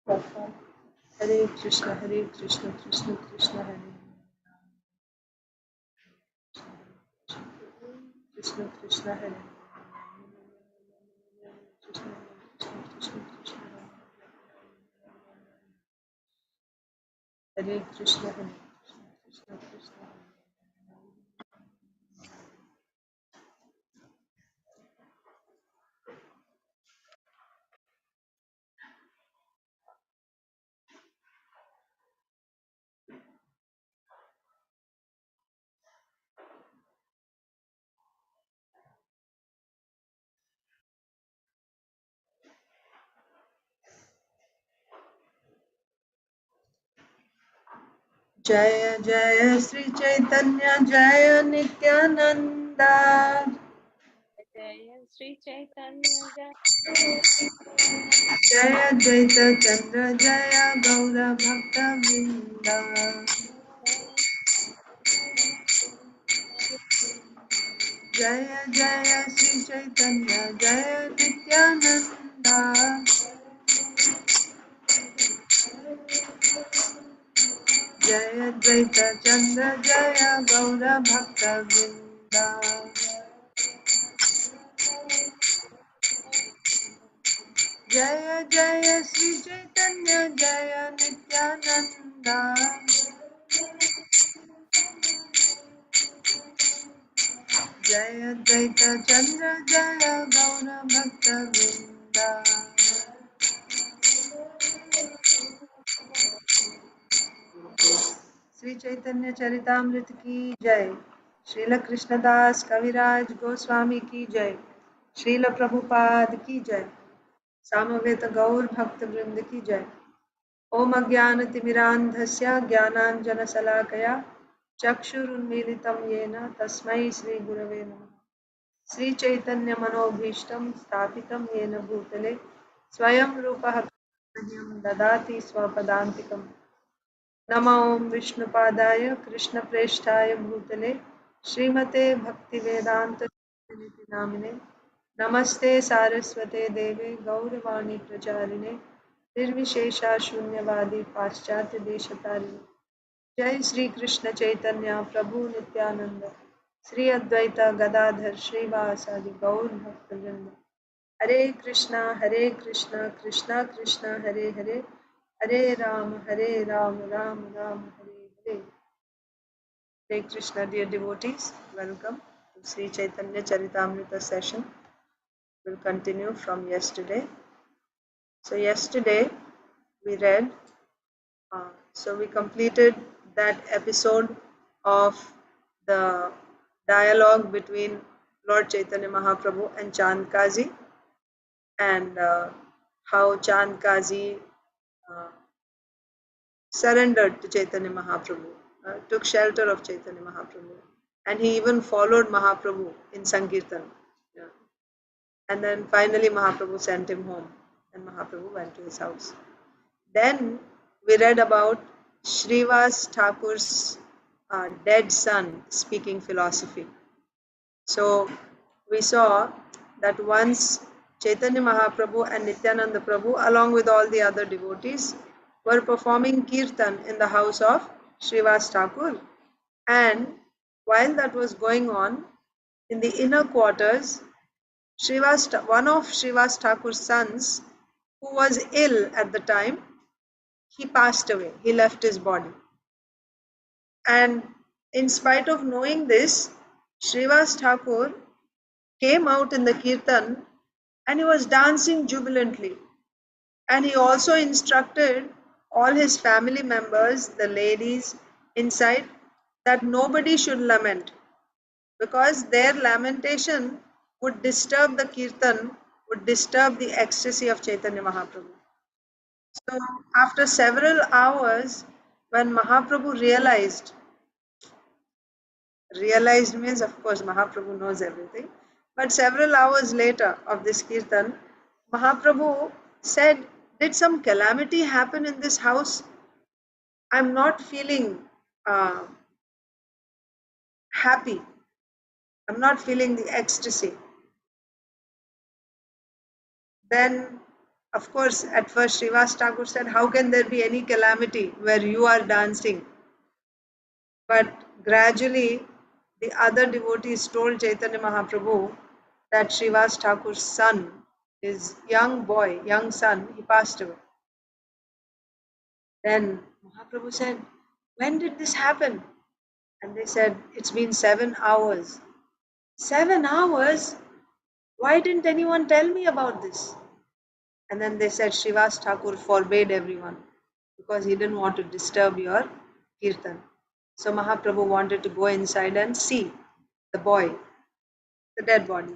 Hare Krishna, Krishna Krishna, Hare Krishna, Krishna Hare Krishna, Krishna Krishna, Hare Krishna, Krishna Krishna. Jaya Jaya Sri Caitanya Jaya Nityananda Jaya Sri Caitanya Jaya Dvaita Chandra Jaya Gaura Bhakta Vrinda Jaya Jaya Sri Caitanya Jaya Nityananda Jaya Dvaita Chandra Jaya Gaura Bhakta Vrinda Jaya Jaya Sri Caitanya Jaya Nityananda Jaya Dvaita Chandra Jaya Gaura Bhakta Vrinda Sri Chaitanya Charitamrita ki Jai Srila Krishnadas Kaviraj Goswami ki Jai Srila Prabhupada ki Jai Samaveta Gaur Bhakta Vrinda ki Jai Om Ajnanatimirandhasya Jnananjanasalakaya Chakshurunmilitam Yena Tasmai Shri Gurave Namah Sri Chaitanya Manobhishtam Sthapitam Yena Bhutale Swayam Rupa Hakyam Dadati Swapadantikam Nama Om Vishnupadaya Krishna Presthaya Bhutale Srimate Bhaktivedanta Namine Namaste Saraswate Deve Gauravani Pracharine Nirvishesha Shunyavadi Paschatya Deshatarine Jai Sri Krishna Chaitanya Prabhu Nityananda Sri Advaita Gadadhar Srivasadi Gaur Bhaktivinoda Hare Krishna Krishna Krishna Hare Hare Hare Ram Ram Ram Hare Hare Hare Krishna dear devotees, welcome to Sri Chaitanya Charitamrita session. We'll continue from yesterday. So yesterday we read, so we completed that episode of the dialogue between Lord Chaitanya Mahaprabhu and Chand Kazi, and how Chand Kazi surrendered to Chaitanya Mahaprabhu, took shelter of Chaitanya Mahaprabhu, and he even followed Mahaprabhu in Sankirtan. Yeah. And then finally Mahaprabhu sent him home, and Mahaprabhu went to his house. Then we read about Srivas Thakur's dead son speaking philosophy. So we saw that once Chaitanya Mahaprabhu and Nityananda Prabhu, along with all the other devotees, were performing kirtan in the house of Srivas Thakur. And while that was going on, in the inner quarters, one of Srivas Thakur's sons, who was ill at the time, he passed away. He left his body. And in spite of knowing this, Srivas Thakur came out in the kirtan and he was dancing jubilantly. And he also instructed all his family members, the ladies inside, that nobody should lament, because their lamentation would disturb the kirtan, would disturb the ecstasy of Chaitanya Mahaprabhu. So after several hours, when Mahaprabhu realized means, of course, Mahaprabhu knows everything, but several hours later of this kirtan, Mahaprabhu said, did some calamity happen in this house? I'm not feeling happy. I'm not feeling the ecstasy. Then Of course, at first Srivas Thakur said, how can there be any calamity where you are dancing? But gradually, the other devotees told Chaitanya Mahaprabhu that Srivas Thakur's son, his young boy, young son, he passed away. Then Mahaprabhu said, when did this happen? And they said, it's been 7 hours. 7 hours? Why didn't anyone tell me about this? And then they said, Srivas Thakur forbade everyone because he didn't want to disturb your kirtan. So Mahaprabhu wanted to go inside and see the boy, the dead body.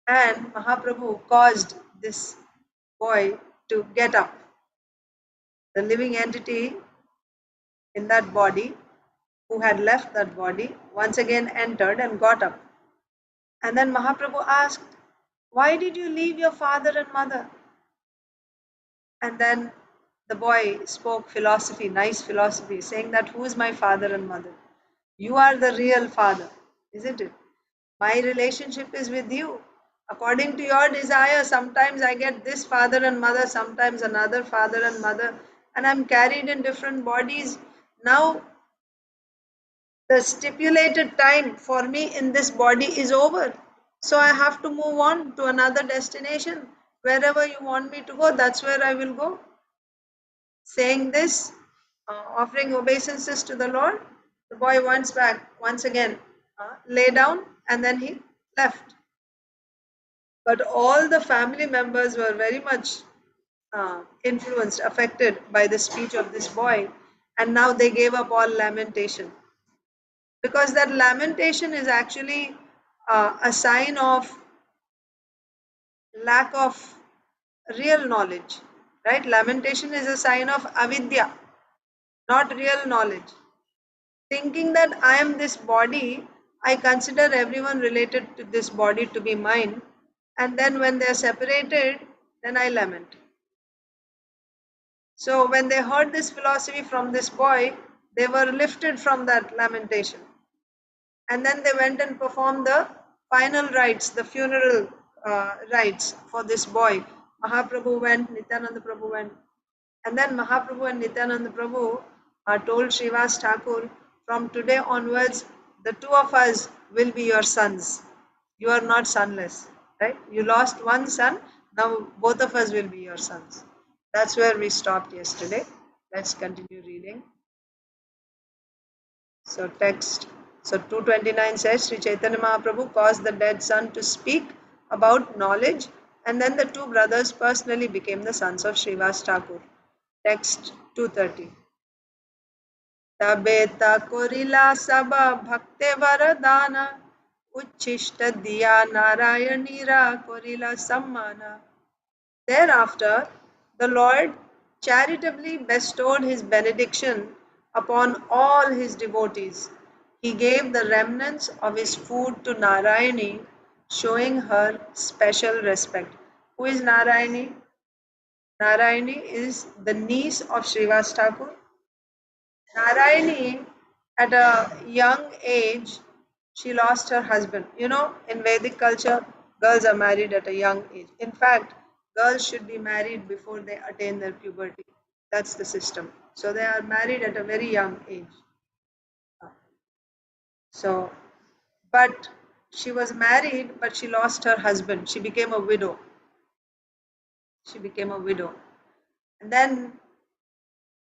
And Mahaprabhu caused this boy to get up. The living entity in that body, who had left that body, once again entered and got up. And then Mahaprabhu asked, why did you leave your father and mother? And then the boy spoke philosophy, nice philosophy, saying that who is my father and mother? You are the real father, isn't it? My relationship is with you. According to your desire, sometimes I get this father and mother, sometimes another father and mother, and I'm carried in different bodies. Now, the stipulated time for me in this body is over. So I have to move on to another destination. Wherever you want me to go, that's where I will go. Saying this, offering obeisances to the Lord, the boy once again lay down, and then he left. But all the family members were very much influenced, affected by the speech of this boy, and now they gave up all lamentation. Because that lamentation is actually a sign of lack of real knowledge, right? Lamentation is a sign of avidya, not real knowledge. Thinking that I am this body, I consider everyone related to this body to be mine, and then when they are separated, then I lament. So when they heard this philosophy from this boy, they were lifted from that lamentation. And then they went and performed the final rites, the funeral rites for this boy. Mahaprabhu went, Nityananda Prabhu went. And then Mahaprabhu and Nityananda Prabhu told Srivas Thakur, from today onwards, the two of us will be your sons. You are not sonless, right? You lost one son, now both of us will be your sons. That's where we stopped yesterday. Let's continue reading. So text. So 229 says, Sri Chaitanya Mahaprabhu caused the dead son to speak about knowledge, and then the two brothers personally became the sons of Srivas Thakur. Text 230. Tabeta korila sabha bhakte varadana uchishta diya narayanira korila sammana. Thereafter, the Lord charitably bestowed his benediction upon all his devotees. He gave the remnants of his food to Narayani, showing her special respect. Who is Narayani? Narayani is the niece of Srivas Thakur. Narayani, at a young age, she lost her husband. You know, in Vedic culture, girls are married at a young age. In fact, girls should be married before they attain their puberty. That's the system. So they are married at a very young age. So, but she was married, but she lost her husband. She became a widow. She became a widow. And then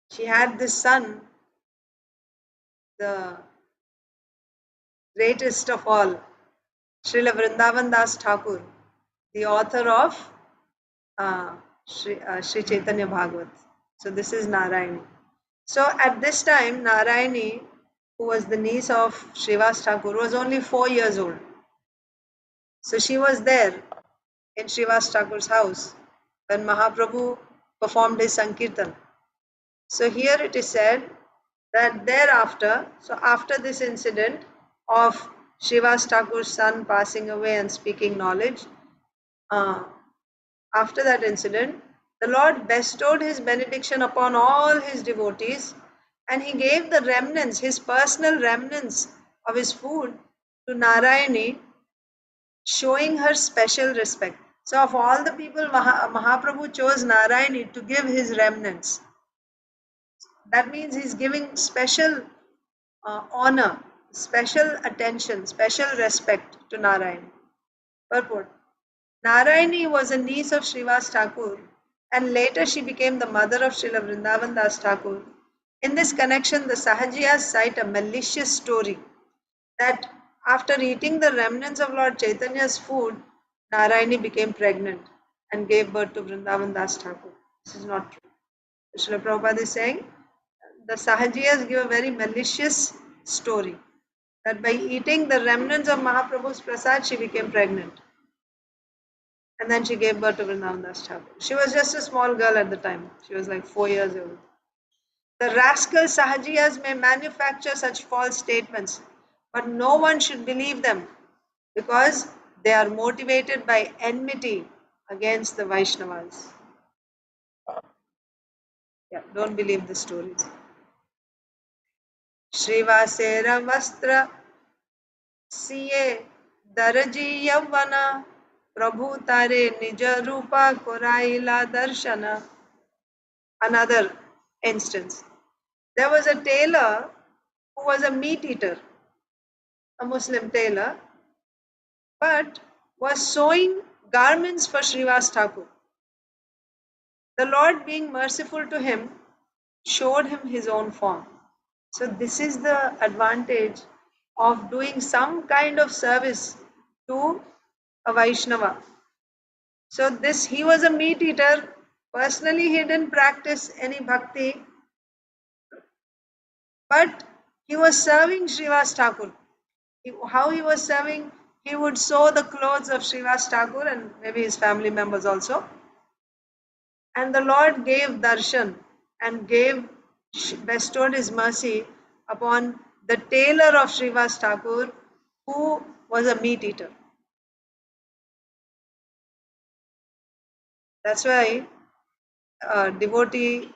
she had this son, the greatest of all, Srila Vrindavan Das Thakur, the author of Sri Chaitanya Bhagavat. So this is Narayani. So at this time, Narayani, who was the niece of Srivas Thakur, was only 4 years old. So she was there in Srivas Thakur's house when Mahaprabhu performed his Sankirtan. So here it is said that thereafter, so after this incident of Srivas Thakur's son passing away and speaking knowledge, after that incident, the Lord bestowed his benediction upon all his devotees, and he gave the remnants, his personal remnants of his food, to Narayani, showing her special respect. So of all the people, Mahaprabhu chose Narayani to give his remnants. That means he's giving special honor, special attention, special respect to Narayani. Purport. Narayani was a niece of Srivas Thakur, and later she became the mother of Srila Vrindavan Das Thakur. In this connection, the Sahajiyas cite a malicious story that after eating the remnants of Lord Chaitanya's food, Narayani became pregnant and gave birth to Vrindavan Das Thakur. This is not true. Srila Prabhupada is saying the Sahajiyas give a very malicious story that by eating the remnants of Mahaprabhu's prasad, she became pregnant. And then she gave birth to Vrindavan Das Thakur. She was just a small girl at the time. She was like 4 years old. The rascal Sahajiyas may manufacture such false statements, but no one should believe them because they are motivated by enmity against the Vaishnavas. Yeah, don't believe the stories. Shrivasera Vastra Siye Daraji Yavana Prabhu Tare Nija Rupa Koraila Darshana. Another instance. There was a tailor who was a meat eater, a Muslim tailor, but was sewing garments for Srivas Thakur. The Lord, being merciful to him, showed him his own form. So, this is the advantage of doing some kind of service to a Vaishnava. So, this he was a meat eater. Personally, he didn't practice any bhakti, but he was serving Srivas Thakur. How he was serving, he would sew the clothes of Srivas Thakur and maybe his family members also. And the Lord gave darshan and bestowed his mercy upon the tailor of Srivas Thakur who was a meat eater. That's why devotee,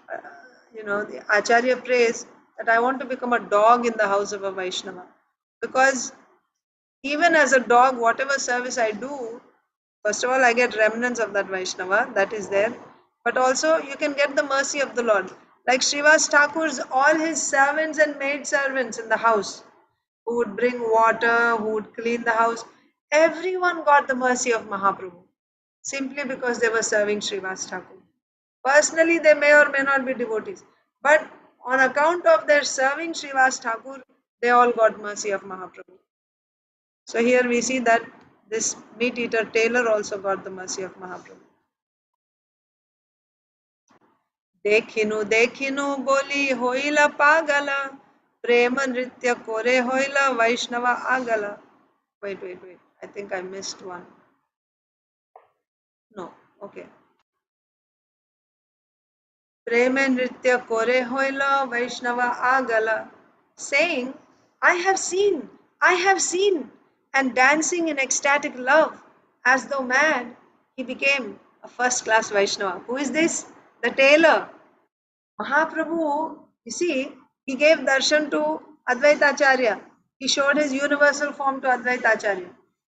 the Acharya prays that I want to become a dog in the house of a Vaishnava. Because even as a dog, whatever service I do, first of all, I get remnants of that Vaishnava, that is there. But also, you can get the mercy of the Lord. Like Srivas Thakur's, all his servants and maid servants in the house, who would bring water, who would clean the house, everyone got the mercy of Mahaprabhu, simply because they were serving Srivas Thakur. Personally, they may or may not be devotees, but on account of their serving Srivas Thakur, they all got mercy of Mahaprabhu. So here we see that this meat eater tailor also got the mercy of Mahaprabhu. Dekhinu, dekhinu, boli hoila pagala, prema nritya kore hoila Vaishnava agala. Wait. I think I missed one. No, okay. Prema nritya kore hoila Vaishnava agala, saying, I have seen, and dancing in ecstatic love, as though mad, he became a first class Vaishnava. Who is this? The tailor. Mahaprabhu, you see, he gave darshan to Advaitacharya. He showed his universal form to Advaitacharya.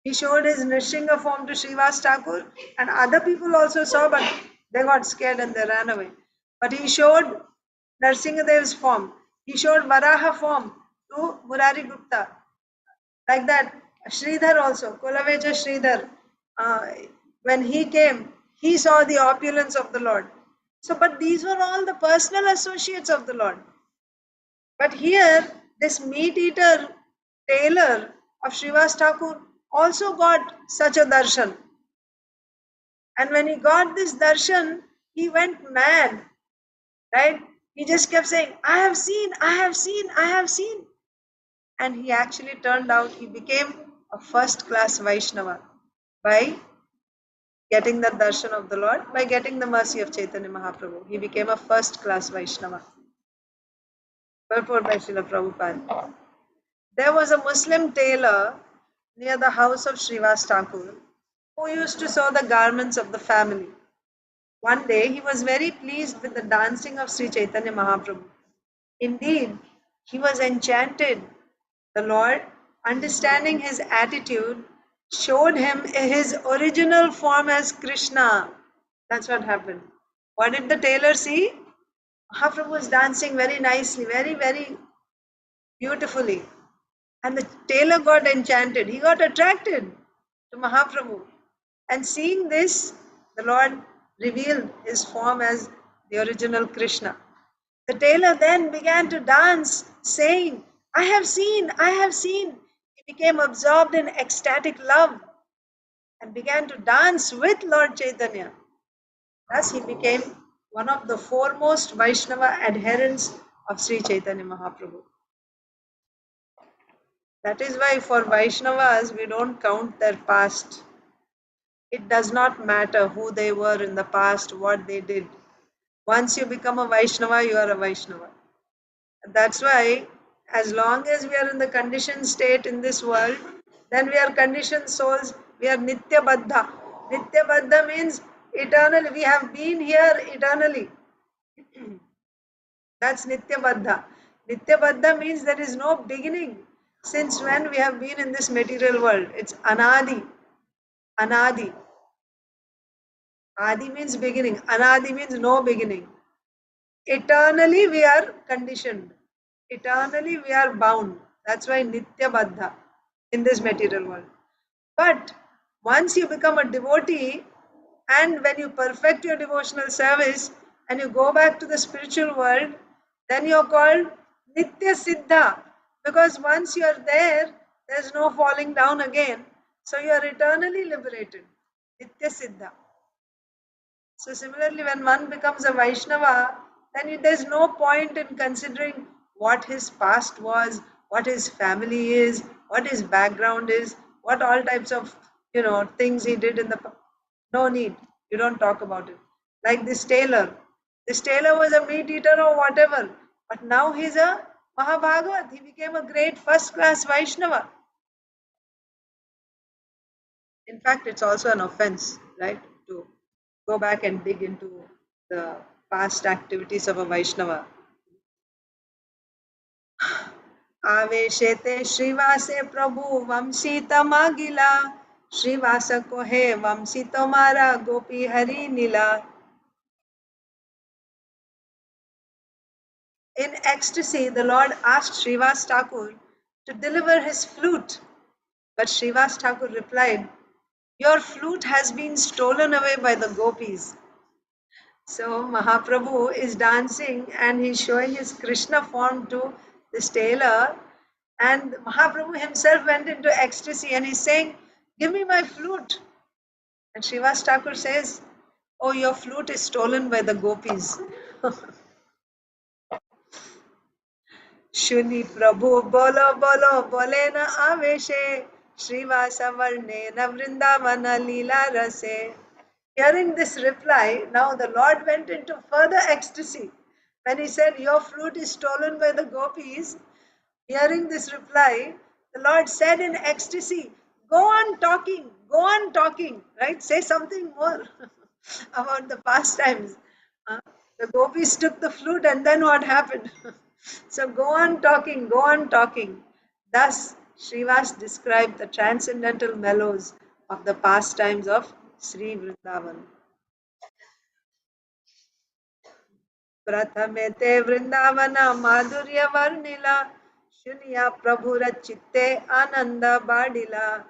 He showed his Nrsinga form to Srivas Thakur, and other people also saw, but they got scared and they ran away. But he showed Narsingadev's form. He showed Varaha form to Murari Gupta. Like that, Sridhar also, Kulaveja Sridhar, when he came, he saw the opulence of the Lord. So, but these were all the personal associates of the Lord. But here, this meat eater tailor of Srivas Thakur also got such a darshan. And when he got this darshan, he went mad, right? He just kept saying, I have seen, I have seen, I have seen. And he actually turned out, he became a first class Vaishnava by getting the darshan of the Lord, by getting the mercy of Chaitanya Mahaprabhu. He became a first class Vaishnava. Purport by Srila Prabhupada. There was a Muslim tailor near the house of Srivas Thakur who used to sew the garments of the family. One day he was very pleased with the dancing of Sri Chaitanya Mahaprabhu. Indeed, he was enchanted. The Lord, understanding his attitude, showed him his original form as Krishna. That's what happened. What did the tailor see? Mahaprabhu was dancing very nicely, very, very beautifully. And the tailor got enchanted. He got attracted to Mahaprabhu. And seeing this, the Lord revealed his form as the original Krishna. The tailor then began to dance, saying, I have seen, I have seen. He became absorbed in ecstatic love and began to dance with Lord Chaitanya. Thus, he became one of the foremost Vaishnava adherents of Sri Chaitanya Mahaprabhu. That is why for Vaishnavas, we don't count their past. It does not matter who they were in the past, what they did. Once you become a Vaishnava, you are a Vaishnava. That's why, as long as we are in the conditioned state in this world, then we are conditioned souls, we are Nitya Baddha. Nitya Baddha means eternally, we have been here eternally. That's Nitya Baddha. Nitya Baddha means there is no beginning since when we have been in this material world. It's Anadi. Anadi. Adi means beginning. Anadi means no beginning. Eternally we are conditioned. Eternally we are bound. That's why Nitya Baddha in this material world. But once you become a devotee and when you perfect your devotional service and you go back to the spiritual world, then you're called Nitya Siddha. Because once you're there, there's no falling down again. So you are eternally liberated. Nitya Siddha. So similarly, when one becomes a Vaishnava, then there's no point in considering what his past was, what his family is, what his background is, what all types of things he did in the past. No need. You don't talk about it. Like this tailor. This tailor was a meat eater or whatever, but now he's a Mahabhagavat. He became a great first class Vaishnava. In fact, it's also an offense, right, to go back and dig into the past activities of a Vaishnava. आवेशेते श्रीवासे प्रभु वंशी तमागिला श्रीवास को हे वंशी तुम्हारा गोपी हरि नीला. In ecstasy, the Lord asked Srivas Thakur to deliver his flute. But Srivas Thakur replied, your flute has been stolen away by the gopis. So Mahaprabhu is dancing and he's showing his Krishna form to this tailor. And Mahaprabhu himself went into ecstasy and he's saying, give me my flute. And Srivas Thakur says, oh, your flute is stolen by the gopis. Shuni Prabhu bolo bolo bole na aveshe Srivasa varne na vrindavana lila rase. Hearing this reply, now the Lord went into further ecstasy. When he said, your flute is stolen by the gopis, hearing this reply, the Lord said in ecstasy, go on talking, right? Say something more about the pastimes. The gopis took the flute and then what happened? So go on talking, go on talking. Thus, Srivas described the transcendental mellows of the pastimes of Sri Vrindavan. प्रथमे ते वृंदावन माधुर्य वर्णिला शुनिया प्रभुर चित्ते आनंद बाडिला.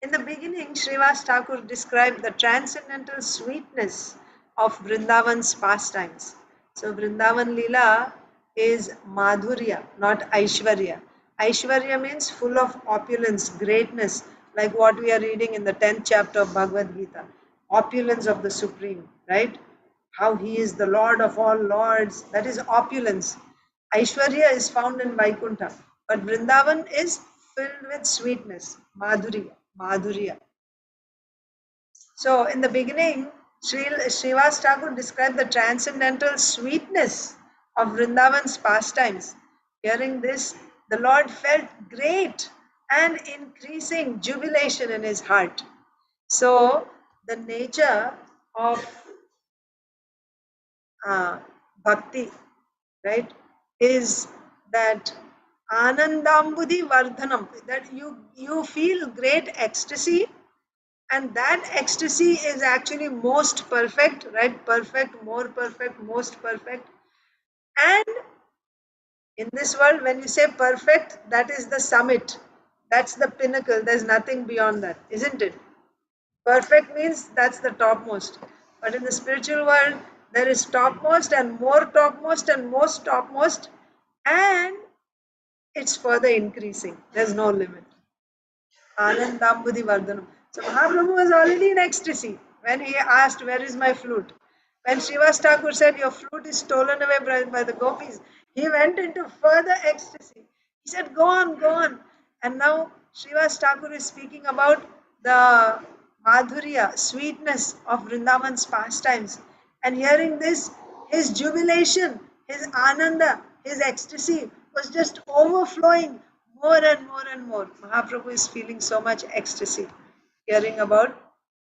In the beginning, Srivas Thakur described the transcendental sweetness of Vrindavan's pastimes. So Vrindavan Leela is Madhurya, not Aishwarya. Aishwarya means full of opulence, greatness, like what we are reading in the 10th chapter of Bhagavad Gita. Opulence of the Supreme, right? How he is the Lord of all lords, that is opulence. Aishwarya is found in Vaikuntha, but Vrindavan is filled with sweetness, Madhurya. So in the beginning, Srivas Thakur described the transcendental sweetness of Vrindavan's pastimes. Hearing this, the Lord felt great and increasing jubilation in his heart. So the nature of bhakti, right, is that Anandambudhi Vardhanam. That you feel great ecstasy, and that ecstasy is actually most perfect, right? Perfect, more perfect, most perfect. And in this world, when you say perfect, that is the summit. That's the pinnacle. There's nothing beyond that, isn't it? Perfect means that's the topmost. But in the spiritual world, there is topmost and more topmost and most topmost, and it's further increasing. There's no limit. Anandambudhi Vardhanam. So Mahaprabhu was already in ecstasy when he asked, "Where is my flute?" When Srivas Thakur said, "Your flute is stolen away by the gopis," he went into further ecstasy. He said, "Go on, go on." And now Srivas Thakur is speaking about the madhurya, sweetness of Vrindavan's pastimes. And hearing this, his jubilation, his ananda, his ecstasy was just overflowing more and more and more. Mahaprabhu is feeling so much ecstasy hearing about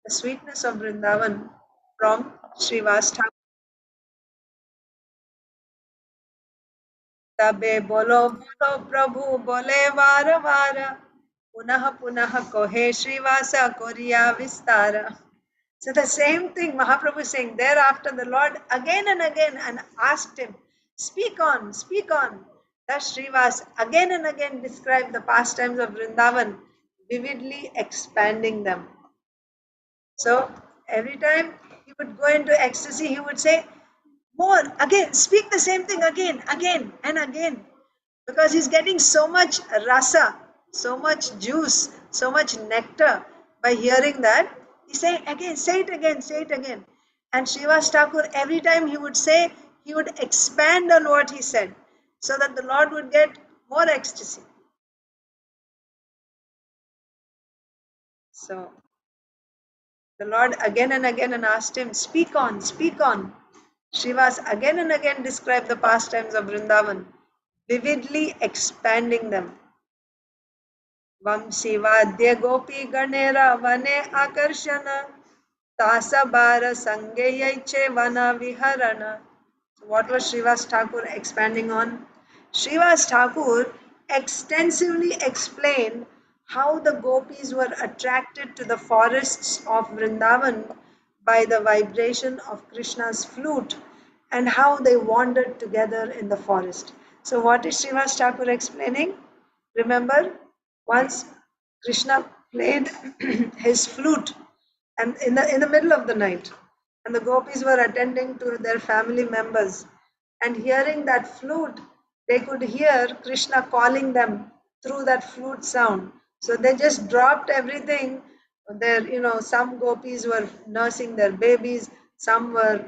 the sweetness of Vrindavan from Srivas Thakur. तबे बोलो बोलो प्रभु बोले वार वार पुनः पुनः कोहे Shrivas Korea विस्तार. So the same thing Mahaprabhu is saying. Thereafter the Lord again and again and asked him, "Speak on, speak on." Thus Srivas again and again described the pastimes of Vrindavan, vividly expanding them. So every time he would go into ecstasy, he would say, "More, again, speak the same thing again, again, and again." Because he's getting so much rasa, so much juice, so much nectar by hearing that. He's saying again, say it again, say it again. And Srivas Thakur, every time he would say, he would expand on what he said so that the Lord would get more ecstasy. So the Lord again and again and asked him, "Speak on, speak on." Srivas again and again described the pastimes of Vrindavan, vividly expanding them. Vamsi Vadya Gopi Ganera Vane Akarshana Tasabara Sangeyaiche Vana Viharana. So what was Srivas Thakur expanding on? Srivas Thakur extensively explained how the gopis were attracted to the forests of Vrindavan by the vibration of Krishna's flute and how they wandered together in the forest. So what is Srivas Thakur explaining? Remember, once Krishna played his flute and in the middle of the night, and the gopis were attending to their family members, and hearing that flute, they could hear Krishna calling them through that flute sound. So they just dropped everything. There, some gopis were nursing their babies, some were,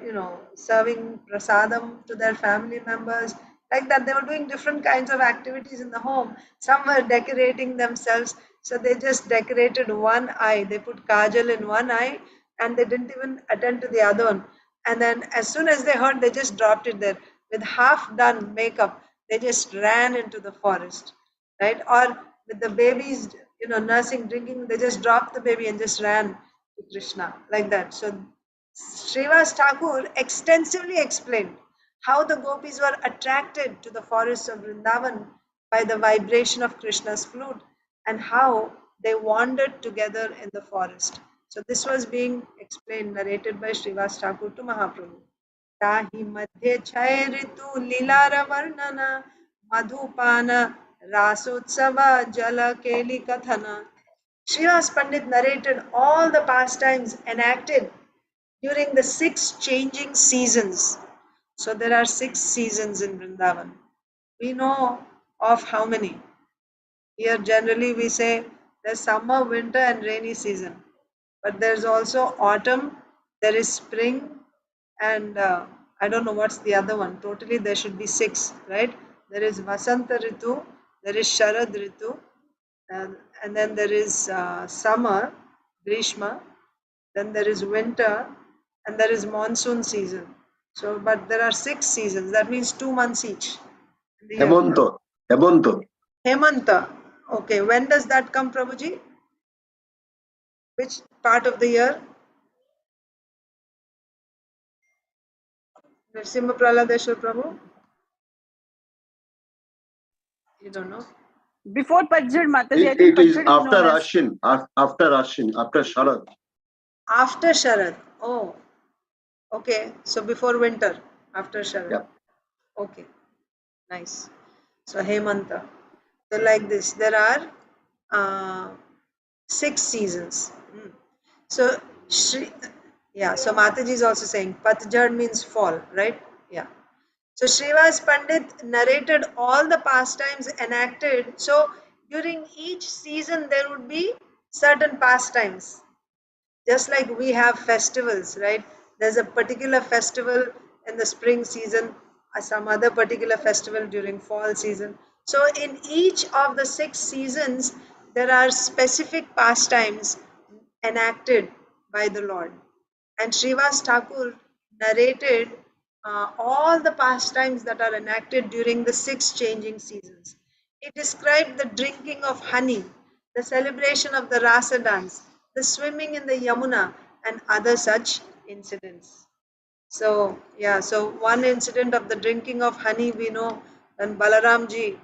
serving prasadam to their family members. Like that, they were doing different kinds of activities in the home. Some were decorating themselves. So they just decorated one eye. They put kajal in one eye and they didn't even attend to the other one. And then as soon as they heard, they just dropped it there. With half done makeup, they just ran into the forest, right? Or with the babies, nursing, drinking, they just dropped the baby and just ran to Krishna, like that. So Srivas Thakur extensively explained how the gopis were attracted to the forests of Vrindavan by the vibration of Krishna's flute and how they wandered together in the forest. So this was being explained, narrated by Srivas Thakur to Mahaprabhu. ताहि मध्ये क्षय ऋतु लीलार वर्णन मधुपान रासोत्सव जल केली कथन. Srivas Pandit narrated all the pastimes enacted during the 6 changing seasons. So there are 6 seasons in Vrindavan. We know of how many? Here generally we say there's summer, winter and rainy season. But there's also autumn, there is spring, and I don't know what's the other one. Totally there should be 6, right? There is Vasanta Ritu, there is Sharad Ritu, and then there is summer, Grishma, then there is winter, and there is monsoon season. So, but there are 6 seasons. That means 2 months each. Hemonto. Hemonto. Hemanta. Okay, when does that come, Prabhuji? Which part of the year? Nrsimha Praladeshwar Prabhu? You don't know? Before Patjhad, Mataji. I It think is Patjhad is after known as. Ashin, after Ashin, after Sharad. After Sharad. Oh, okay. So before winter, after Sharad. Yeah. Okay, nice. So Hemanta. So like this, there are 6 seasons. So Shri, yeah. So Mataji is also saying Patjhad means fall, right? Yeah. So Srivas Pandit narrated all the pastimes enacted. So during each season there would be certain pastimes. Just like we have festivals, right? There's a particular festival in the spring season, some other particular festival during fall season. So in each of the 6 seasons, there are specific pastimes enacted by the Lord. And Srivas Thakur narrated all the pastimes that are enacted during the 6 changing seasons. He described the drinking of honey, the celebration of the Rasa dance, the swimming in the Yamuna, and other such incidents. So, yeah, so one incident of the drinking of honey, we know when Balaramji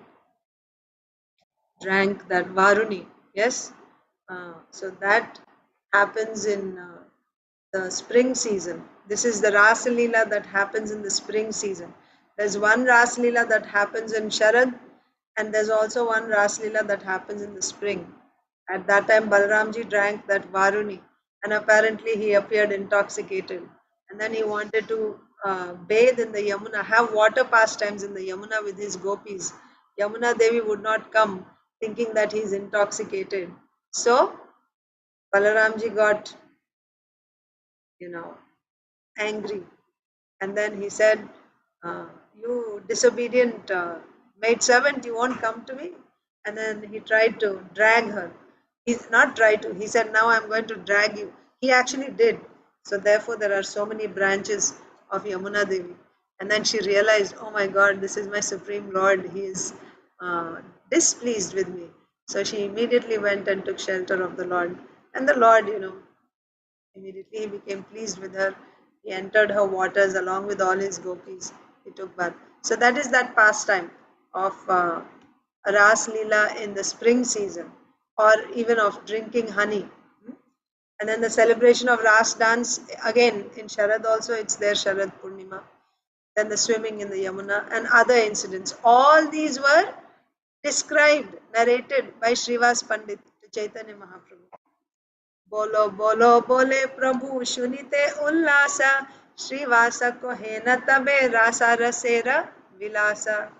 drank that Varuni, yes? So that happens in the spring season. This is the Ras Leela that happens in the spring season. There's one Ras Leela that happens in Sharad, and there's also one Ras Leela that happens in the spring. At that time, Balramji drank that Varuni, and apparently he appeared intoxicated. And then he wanted to bathe in the Yamuna, have water pastimes in the Yamuna with his gopis. Yamuna Devi would not come, thinking that he's intoxicated. So Balaramji got, angry. And then he said, you disobedient maid servant, you won't come to me? And then he tried to drag her. He's not tried to, he said, now I'm going to drag you. He actually did. So therefore there are so many branches of Yamuna Devi. And then she realized, oh my God, this is my Supreme Lord. He is displeased with me. So she immediately went and took shelter of the Lord. And the Lord, immediately he became pleased with her. He entered her waters along with all his gopis. He took bath. So that is that pastime of Ras Leela in the spring season, or even of drinking honey. And then the celebration of Ras dance, again in Sharad also it's there, Sharad Purnima. Then the swimming in the Yamuna and other incidents. All these were described, narrated by Srivas Pandit to Chaitanya Mahaprabhu. बोलो बोलो बोले प्रभु सुनिते उल्लासा श्रीवास को है न तबे रासा Rasera vilasa.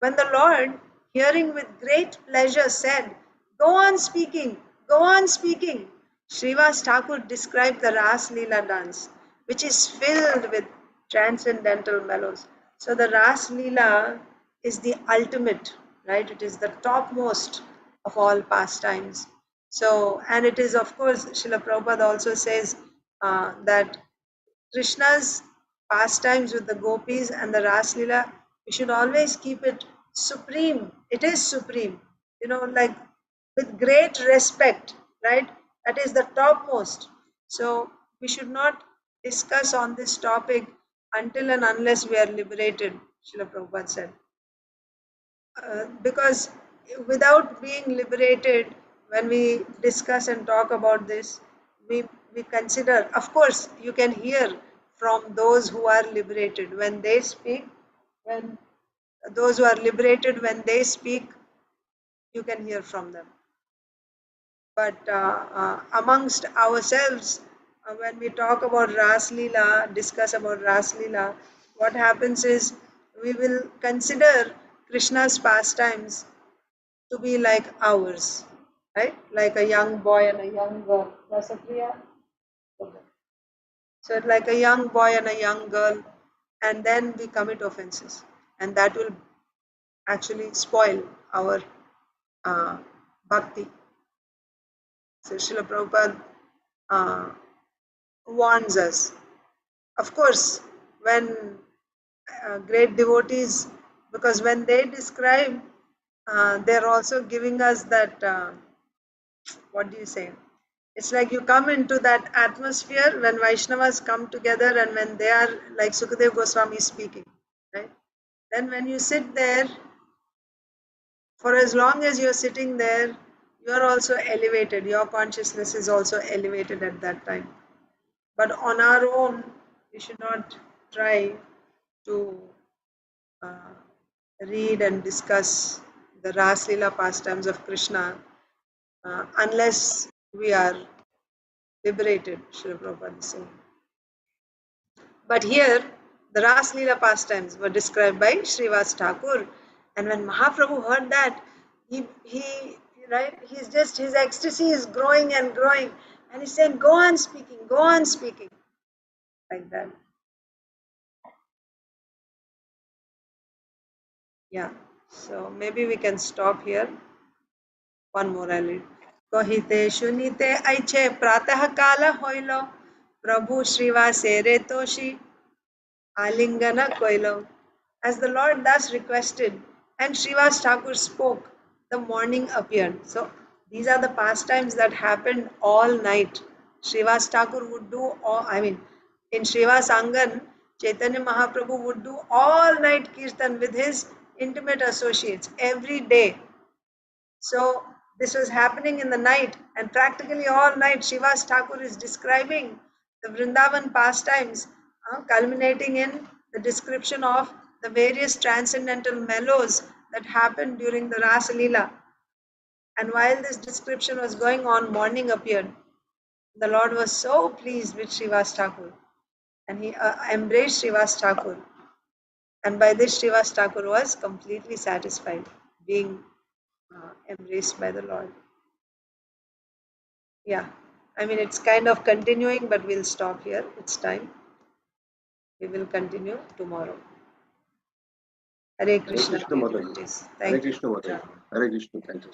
When the Lord, hearing with great pleasure, said, go on speaking, go on speaking, Srivas Thakur described the Ras Leela dance, which is filled with transcendental mellows. So the Ras Leela is the ultimate, right? It is the topmost of all pastimes. So, and it is, of course, Srila Prabhupada also says that Krishna's pastimes with the gopis and the Ras Leela, we should always keep it supreme. It is supreme, like with great respect, right? That is the topmost. So we should not discuss on this topic until and unless we are liberated, Srila Prabhupada said. Because without being liberated, when we discuss and talk about this, we consider, of course, you can hear from those who are liberated. When they speak, when those who are liberated, when they speak, you can hear from them. But amongst ourselves, when we talk about Ras Leela, discuss about Ras Leela, what happens is we will consider Krishna's pastimes to be like ours, right? Like a young boy and a young girl. Rasapriya? So it's like a young boy and a young girl, and then we commit offenses. And that will actually spoil our bhakti. So Srila Prabhupada warns us. Of course, when great devotees, because when they describe, they're also giving us that, what do you say? It's like you come into that atmosphere when Vaishnavas come together and when they are like Sukadev Goswami speaking, right? Then when you sit there, For as long as you're sitting there, you're also elevated. Your consciousness is also elevated at that time. But on our own, we should not try to read and discuss the Ras Leela pastimes of Krishna unless we are liberated, Srila Prabhupada is saying. But here, the Ras Leela pastimes were described by Srivas Thakur. And when Mahaprabhu heard that, he's just, his ecstasy is growing and growing. And he's saying, go on speaking, like that. Yeah, so maybe we can stop here. One more I'll read. कहिते सुनिते ऐछे प्रातः काल होइलो प्रभु श्रीवासे रे Toshi Alingana Koilo. As the Lord thus requested, and Srivas Thakur spoke, the morning appeared. So these are the pastimes that happened all night. Srivas Thakur would do in Srivas Angan, Chaitanya Mahaprabhu would do all night kirtan with his intimate associates every day. So this was happening in the night, and practically all night Srivas Thakur is describing the Vrindavan pastimes, culminating in the description of the various transcendental mellows that happened during the Rasa Leela. And while this description was going on, morning appeared. The Lord was so pleased with Srivas Thakur, and he embraced Srivas Thakur. And by this, Srivas Thakur was completely satisfied, being embraced by the Lord. Yeah, it's kind of continuing, but we'll stop here. It's time. We will continue tomorrow. Hare Krishna. Krishna Mataji. devotees. Hare Thank Krishna you. Mataji. Hare Krishna. Thank you.